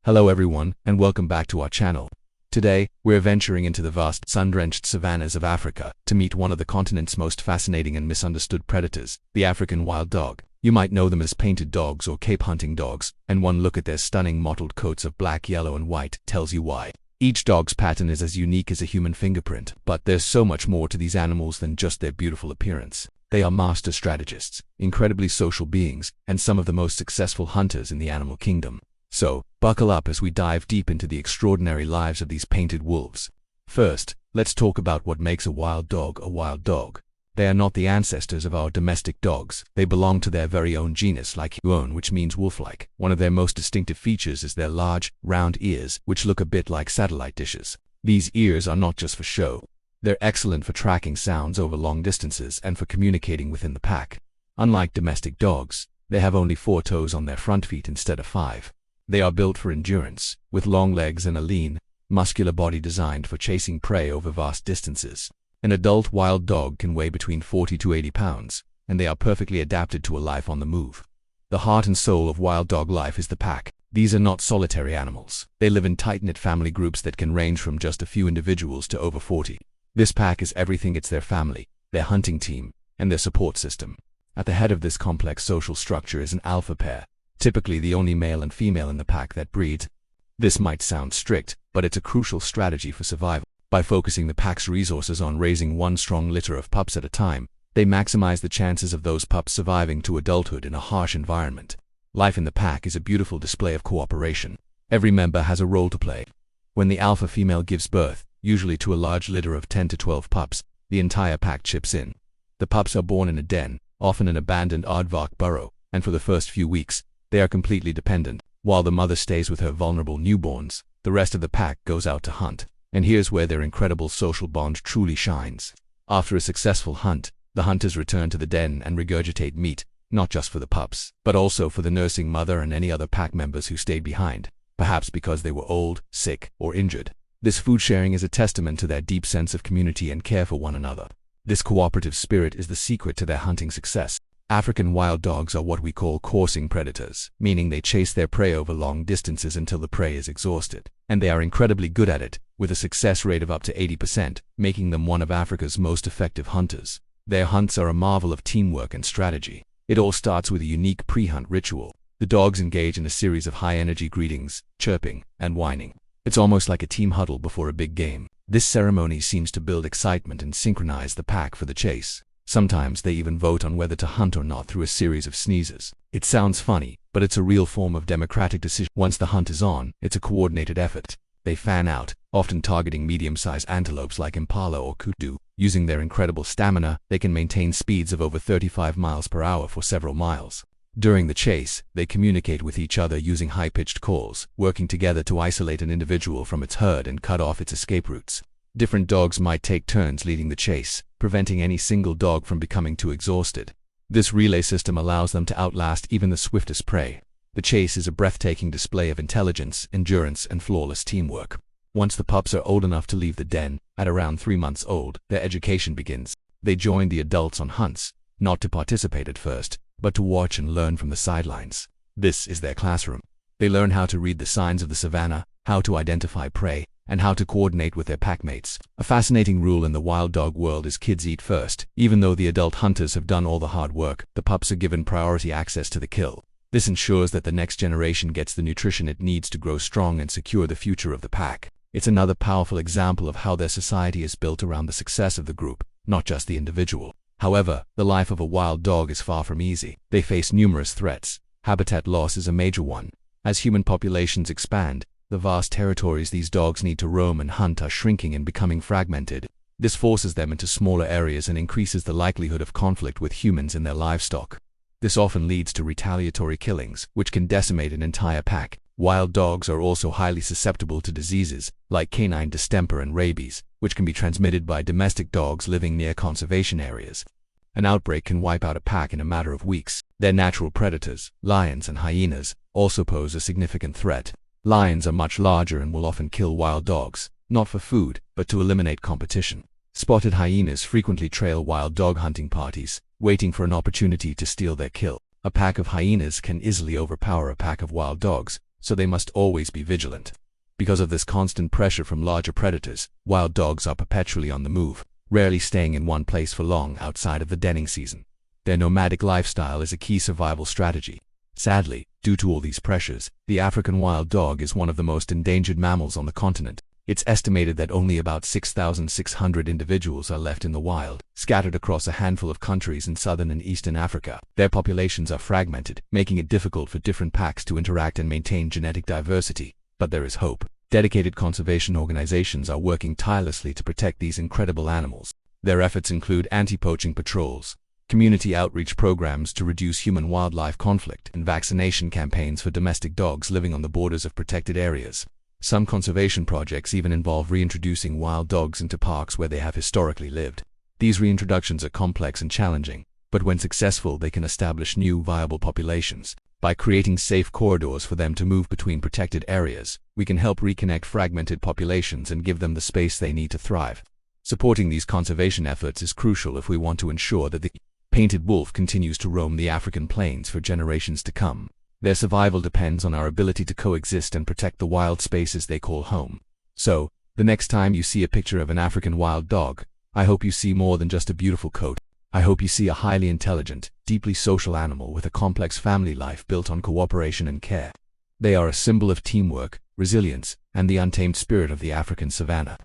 Hello everyone, and welcome back to our channel. Today, we're venturing into the vast, sun-drenched savannas of Africa to meet one of the continent's most fascinating and misunderstood predators, the African wild dog. You might know them as painted dogs or Cape hunting dogs, and one look at their stunning mottled coats of black, yellow, and white tells you why. Each dog's pattern is as unique as a human fingerprint, but there's so much more to these animals than just their beautiful appearance. They are master strategists, incredibly social beings, and some of the most successful hunters in the animal kingdom. So, buckle up as we dive deep into the extraordinary lives of these painted wolves. First, let's talk about what makes a wild dog a wild dog. They are not the ancestors of our domestic dogs. They belong to their very own genus, like huon, which means wolf-like. One of their most distinctive features is their large, round ears, which look a bit like satellite dishes. These ears are not just for show. They're excellent for tracking sounds over long distances and for communicating within the pack. Unlike domestic dogs, they have only 4 toes on their front feet instead of 5. They are built for endurance, with long legs and a lean, muscular body designed for chasing prey over vast distances. An adult wild dog can weigh between 40 to 80 pounds, and they are perfectly adapted to a life on the move. The heart and soul of wild dog life is the pack. These are not solitary animals. They live in tight-knit family groups that can range from just a few individuals to over 40. This pack is everything. It's their family, their hunting team, and their support system. At the head of this complex social structure is an alpha pair, typically the only male and female in the pack that breed. This might sound strict, but it's a crucial strategy for survival. By focusing the pack's resources on raising one strong litter of pups at a time, they maximize the chances of those pups surviving to adulthood in a harsh environment. Life in the pack is a beautiful display of cooperation. Every member has a role to play. When the alpha female gives birth, usually to a large litter of 10 to 12 pups, the entire pack chips in. The pups are born in a den, often an abandoned aardvark burrow, and for the first few weeks, they are completely dependent. While the mother stays with her vulnerable newborns, the rest of the pack goes out to hunt. And here's where their incredible social bond truly shines. After a successful hunt, the hunters return to the den and regurgitate meat, not just for the pups, but also for the nursing mother and any other pack members who stayed behind, perhaps because they were old, sick, or injured. This food sharing is a testament to their deep sense of community and care for one another. This cooperative spirit is the secret to their hunting success. African wild dogs are what we call coursing predators, meaning they chase their prey over long distances until the prey is exhausted. And they are incredibly good at it, with a success rate of up to 80%, making them one of Africa's most effective hunters. Their hunts are a marvel of teamwork and strategy. It all starts with a unique pre-hunt ritual. The dogs engage in a series of high-energy greetings, chirping, and whining. It's almost like a team huddle before a big game. This ceremony seems to build excitement and synchronize the pack for the chase. Sometimes they even vote on whether to hunt or not through a series of sneezes. It sounds funny, but it's a real form of democratic decision. Once the hunt is on, it's a coordinated effort. They fan out, often targeting medium-sized antelopes like impala or kudu. Using their incredible stamina, they can maintain speeds of over 35 miles per hour for several miles. During the chase, they communicate with each other using high-pitched calls, working together to isolate an individual from its herd and cut off its escape routes. Different dogs might take turns leading the chase, preventing any single dog from becoming too exhausted. This relay system allows them to outlast even the swiftest prey. The chase is a breathtaking display of intelligence, endurance, and flawless teamwork. Once the pups are old enough to leave the den, at around 3 months old, their education begins. They join the adults on hunts, not to participate at first, but to watch and learn from the sidelines. This is their classroom. They learn how to read the signs of the savannah, how to identify prey, and how to coordinate with their packmates. A fascinating rule in the wild dog world is kids eat first. Even though the adult hunters have done all the hard work, the pups are given priority access to the kill. This ensures that the next generation gets the nutrition it needs to grow strong and secure the future of the pack. It's another powerful example of how their society is built around the success of the group, not just the individual. However, the life of a wild dog is far from easy. They face numerous threats. Habitat loss is a major one. As human populations expand, the vast territories these dogs need to roam and hunt are shrinking and becoming fragmented. This forces them into smaller areas and increases the likelihood of conflict with humans and their livestock. This often leads to retaliatory killings, which can decimate an entire pack. Wild dogs are also highly susceptible to diseases, like canine distemper and rabies, which can be transmitted by domestic dogs living near conservation areas. An outbreak can wipe out a pack in a matter of weeks. Their natural predators, lions and hyenas, also pose a significant threat. Lions are much larger and will often kill wild dogs, not for food, but to eliminate competition. Spotted hyenas frequently trail wild dog hunting parties, waiting for an opportunity to steal their kill. A pack of hyenas can easily overpower a pack of wild dogs, so they must always be vigilant. Because of this constant pressure from larger predators, wild dogs are perpetually on the move, rarely staying in one place for long outside of the denning season. Their nomadic lifestyle is a key survival strategy. Sadly, due to all these pressures, the African wild dog is one of the most endangered mammals on the continent. It's estimated that only about 6,600 individuals are left in the wild, scattered across a handful of countries in southern and eastern Africa. Their populations are fragmented, making it difficult for different packs to interact and maintain genetic diversity. But there is hope. Dedicated conservation organizations are working tirelessly to protect these incredible animals. Their efforts include anti-poaching patrols, community outreach programs to reduce human-wildlife conflict, and vaccination campaigns for domestic dogs living on the borders of protected areas. Some conservation projects even involve reintroducing wild dogs into parks where they have historically lived. These reintroductions are complex and challenging, but when successful, they can establish new viable populations. By creating safe corridors for them to move between protected areas, we can help reconnect fragmented populations and give them the space they need to thrive. Supporting these conservation efforts is crucial if we want to ensure that the painted wolf continues to roam the African plains for generations to come. Their survival depends on our ability to coexist and protect the wild spaces they call home. So, the next time you see a picture of an African wild dog, I hope you see more than just a beautiful coat. I hope you see a highly intelligent, deeply social animal with a complex family life built on cooperation and care. They are a symbol of teamwork, resilience, and the untamed spirit of the African savanna.